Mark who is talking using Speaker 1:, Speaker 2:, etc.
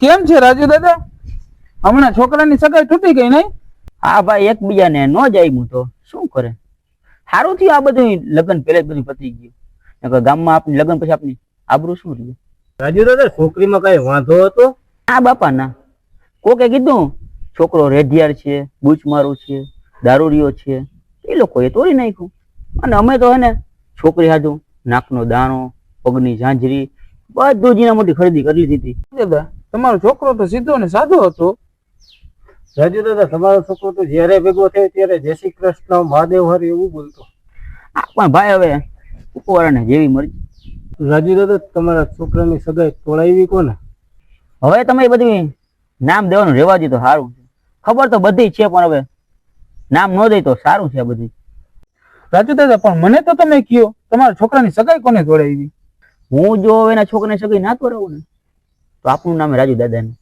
Speaker 1: કેમ છે રાજુ દાદા? હમણાં છોકરાની સગાઈ તૂટી ગઈ નહીં?
Speaker 2: હા ભાઈ, એકબીજાને ન જામ્યું તો શું કરે. સારું થયું આ બધું લગ્ન પહેલા જ બધું પતી ગયું. નકર ગામમાં આપણી લગ્ન પછી આપની આબરૂ શું રહ્યું.
Speaker 3: રાજુ દાદા, છોકરીમાં કઈ વાંધો હતો?
Speaker 2: હા બાપા ના, કોકે કીધું છોકરો રેઢિયાર છે, બૂચમારું છે, દારૂડિયો છે. એ લોકોએ તોડી નાખ્યું. અને અમે તો હે ને છોકરી હાજુ નાકનો દાણો, પગની ઝાંઝરી બધું જીના મોટી ખરીદી કરી લીધી હતી.
Speaker 1: દાદા, તમારો છોકરો તો સીધો ને સાદો હતો.
Speaker 3: રાજુ દાદા, તમારો છોકરો તો જયારે ભેગો થયો ત્યારે જય શ્રી કૃષ્ણ મહાદેવ હર એવું બોલતો.
Speaker 2: આ પણ ભાઈ હવે ઉપરવાળાને જેવી મરજી.
Speaker 3: રાજુ દાદા, તમારા છોકરાની સગાઈ તોડાવી કોને?
Speaker 2: હવે તમે બધી નામ દેવાનું રેવા દો તો સારું છે. ખબર તો બધી છે પણ હવે નામ ન દે તો સારું છે. આ બધી
Speaker 1: રાજુ દાદા, પણ મને તો તમે કયો, તમારા છોકરાની સગાઈ કોને જોડાવી?
Speaker 2: હું જો હવે એના છોકરાની સગાઈ ના તોડાવું ને તો આપણું નામ રાજુ દાદા ને.